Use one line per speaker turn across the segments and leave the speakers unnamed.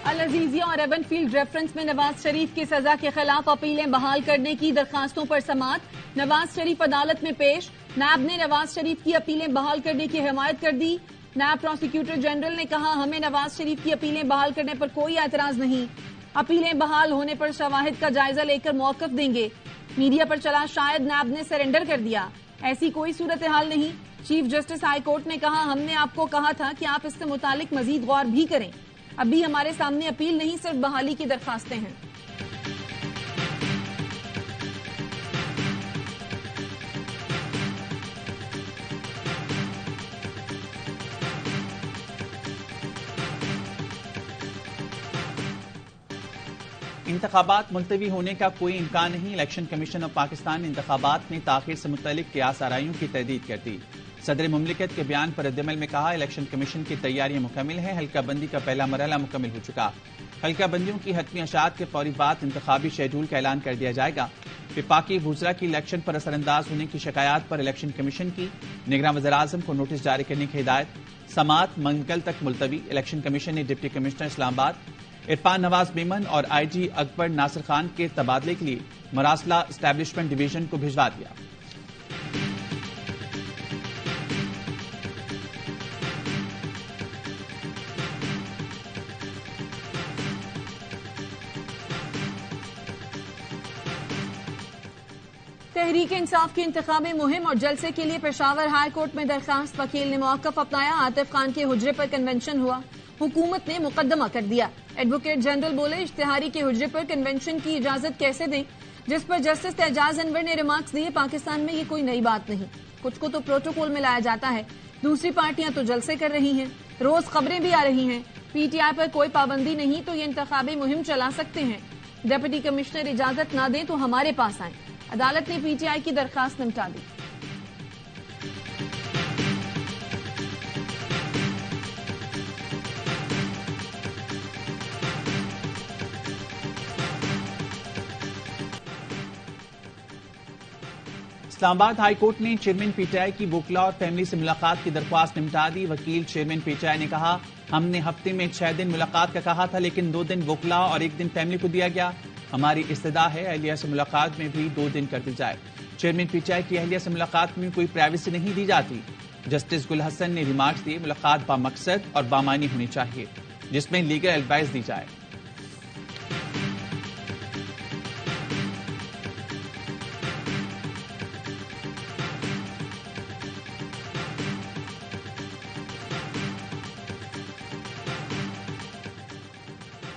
अल अजीजिया और Avenfield reference में नवाज शरीफ की सजा के खिलाफ अपीलें बहाल करने की दरखास्तों पर समाअत। नवाज शरीफ अदालत में पेश। नैब ने नवाज शरीफ की अपीलें बहाल करने की हिमायत कर दी। नैब प्रोसिक्यूटर जनरल ने कहा, हमें नवाज शरीफ की अपीलें बहाल करने पर कोई एतराज नहीं। अपीलें बहाल होने पर शवाहिद का जायजा लेकर मौकफ देंगे। मीडिया पर चला शायद नैब ने सरेंडर कर दिया, ऐसी कोई सूरत हाल नहीं। चीफ जस्टिस हाई कोर्ट ने कहा, हमने आपको कहा था कि आप इससे मुतालिक मजीद गौर भी करें। अभी हमारे सामने अपील नहीं, सिर्फ बहाली की दरखास्तें हैं।
इंतखाबात मुलतवी होने का कोई इम्कान नहीं। इलेक्शन कमीशन ऑफ पाकिस्तान इंतखाबात में ताखिर से मुतल्लिक कियास आराइयों की तहदीद कर दी। सदर मुमलिकत के बयान पर रद्दअमल में कहा, इलेक्शन कमीशन की तैयारियां मुकम्मल हैं। हल्का बंदी का पहला मरहला मुकम्मल हो चुका। हल्का बंदियों की हतमी अशात के फौरी बाद इंतखाबी शेड्यूल का ऐलान कर दिया जाएगा। विफाकी वुज़रा की इलेक्शन पर असरअंदाज होने की शिकायत पर इलेक्शन कमीशन की निगरान वज़ीर-ए-आज़म को नोटिस जारी करने की हिदायत। समाअत मंगल तक मुलतवी। इलेक्शन कमीशन ने डिप्टी कमिश्नर इस्लामाबाद इरफान नवाज मेमन और IG अकबर नासिर खान के तबादले के लिए मरासला एस्टैब्लिशमेंट डिवीजन को भिजवा दिया।
तहरीक इंसाफ की इंतखाबी मुहिम और जलसे के लिए पेशावर हाई कोर्ट में दरखास्त। वकील ने मौकफ अपनाया। आतिफ खान के हुजरे पर कन्वेंशन हुआ, हुकूमत ने मुकदमा कर दिया। एडवोकेट जनरल बोले, इश्तिहारी के हुजरे पर कन्वेंशन की इजाजत कैसे दें, जिस पर जस्टिस एजाज अनवर ने रिमार्क्स दिए, पाकिस्तान में ये कोई नई बात नहीं, कुछ को तो प्रोटोकॉल में लाया जाता है, दूसरी पार्टियां तो जलसे कर रही हैं, रोज खबरें भी आ रही हैं, PTI पर कोई पाबंदी नहीं तो ये इंतखाबी मुहिम चला सकते हैं। डिप्टी कमिश्नर इजाजत ना दें तो हमारे पास आए। अदालत ने PTI की दरखास्त निपटा दी।
इस्लामाबाद हाई कोर्ट ने चेयरमैन PTI की वोकला और फैमिली से मुलाकात की दरख्वास्त निपटा दी। वकील चेयरमैन PTI ने कहा, हमने हफ्ते में 6 दिन मुलाकात का कहा था, लेकिन 2 दिन वोकला और 1 दिन फैमिली को दिया गया। हमारी इस्तदा है अहलिया से मुलाकात में भी 2 दिन कर दी जाए। चेयरमैन PTI की अहलिया से मुलाकात में कोई प्राइवेसी नहीं दी जाती। जस्टिस गुल हसन ने रिमार्क्स दिए, मुलाकात बामकसद और बामानी होनी चाहिए, जिसमें लीगल एडवाइस दी जाए।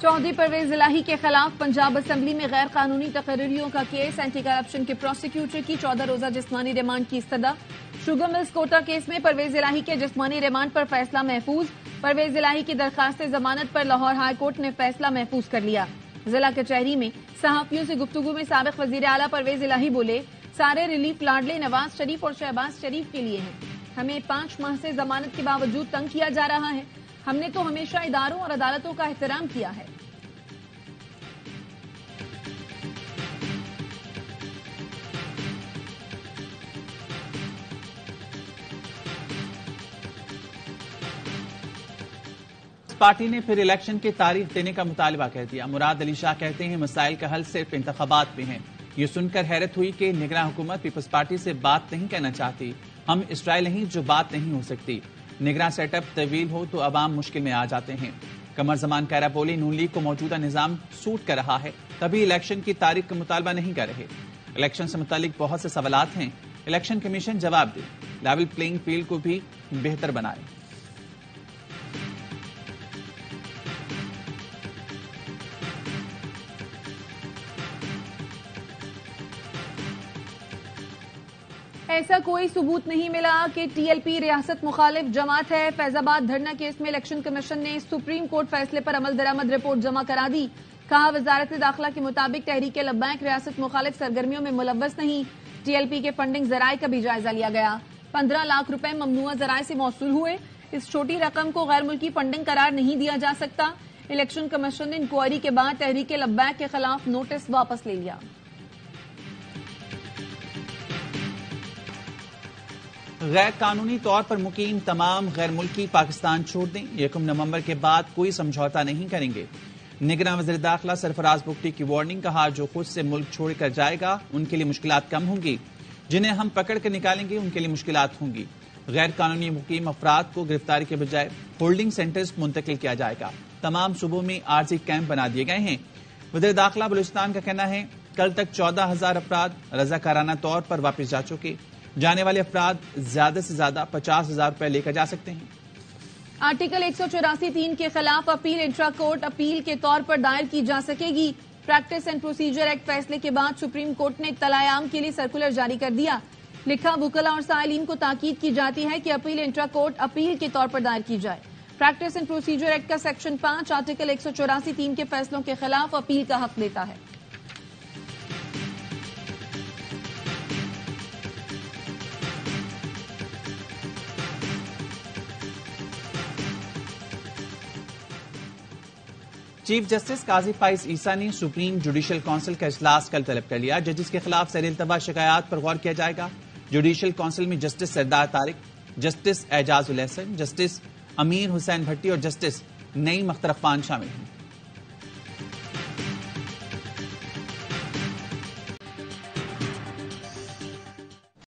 चौधरी परवेज इलाही के खिलाफ पंजाब असेंबली में गैर कानूनी तकरीरियों का केस। एंटी करप्शन के प्रोसिक्यूटर की 14 रोजा जिस्मानी रिमांड की इस्तदा। शुगर मिल्स कोटा केस में परवेज इलाही के जिस्मानी रिमांड पर फैसला महफूज। परवेज इलाही की दरखास्त जमानत पर लाहौर हाई कोर्ट ने फैसला महफूज कर लिया। जिला कचहरी में सहाफियों से गुफ्तगू में साबिक वजीर आला परवेज इलाही बोले, सारे रिलीफ लाडले नवाज शरीफ और शहबाज शरीफ के लिए हैं। हमें 5 माह से जमानत के बावजूद तंग किया जा रहा है। हमने तो हमेशा इदारों और अदालतों का एहतराम किया है।
पार्टी ने फिर इलेक्शन की तारीख देने का मुतालबा कर दिया। मुराद अली शाह कहते हैं, मसाइल का हल सिर्फ इंतखाबात में है। ये सुनकर हैरत हुई कि निगरान हुकूमत पीपल्स पार्टी से बात नहीं करना चाहती। हम इसराइल नहीं जो बात नहीं हो सकती। निगरान सेटअप तवील हो तो अवाम मुश्किल में आ जाते हैं। कमर जमान कैरा बोली, नून लीग को मौजूदा निजाम सूट कर रहा है, तभी इलेक्शन की तारीख का मुतालबा नहीं कर रहे। इलेक्शन से मुतालिक बहुत से सवालात हैं, इलेक्शन कमीशन जवाब दे, लेवल प्लेइंग फील्ड को भी बेहतर बनाए।
ऐसा कोई सबूत नहीं मिला कि TLP रियासत मुखालिफ जमात है। फैजाबाद धरना केस में इलेक्शन कमीशन ने सुप्रीम कोर्ट फैसले पर अमल दरामद रिपोर्ट जमा करा दी। कहा, वजारत दाखिला के मुताबिक तहरीक लब्बैक रियासत मुखालिफ सरगर्मियों में मुलव्वस नहीं। TLP के फंडिंग जराये का भी जायजा लिया गया। 15 लाख रुपए ममनुआ जराये से मौसूल हुए। इस छोटी रकम को गैर मुल्की फंडिंग करार नहीं दिया जा सकता। इलेक्शन कमीशन ने इंक्वायरी के बाद तहरीक लब्बैक के खिलाफ नोटिस वापस ले लिया।
गैर कानूनी तौर पर मुकीम तमाम गैर मुल्की पाकिस्तान छोड़ दें। 1 नवंबर के बाद कोई समझौता नहीं करेंगे। निगरान वज़ीर दाखिला सरफराज बुगटी की वार्निंग, कहा जो खुद से मुल्क छोड़कर जाएगा उनके लिए मुश्किलात कम होंगी, जिन्हें हम पकड़ कर निकालेंगे उनके लिए मुश्किलात होंगी। गैर कानूनी मुकीम अफराद को गिरफ्तारी के बजाय होल्डिंग सेंटर्स मुंतकिल किया जाएगा। तमाम सूबों में आर्जी कैंप बना दिए गए हैं। वज़ीर दाखिला बलूचिस्तान का कहना है कल तक 14,000 अफराद रजाकाराना तौर पर वापस जा चुके। जाने वाले अफराद ज्यादा से ज्यादा 50,000 रुपए लेकर जा सकते हैं।
आर्टिकल 184(3) के खिलाफ अपील इंट्रा कोर्ट अपील के तौर पर दायर की जा सकेगी। प्रैक्टिस एंड प्रोसीजर एक्ट फैसले के बाद सुप्रीम कोर्ट ने इत्तलाए आम के लिए सर्कुलर जारी कर दिया। लिखा, वुकला और साइलिन को ताकीद की जाती है कि अपील इंट्रा कोर्ट अपील के तौर पर दायर की जाए। प्रैक्टिस एंड प्रोसीजर एक्ट का सेक्शन 5 आर्टिकल 184(3) के फैसलों के खिलाफ अपील का हक देता है।
चीफ जस्टिस काजी फाइज ईसा ने सुप्रीम जुडिशल काउंसिल का इजलास कल तलब कर लिया। जजेस के खिलाफ सर-ए-इल्तवा शिकायत पर गौर किया जाएगा। जुडिशल काउंसिल में जस्टिस सरदार तारिक, जस्टिस एजाजुल एहसन, जस्टिस अमीर हुसैन भट्टी और जस्टिस नईम अख्तर अफान शामिल हैं।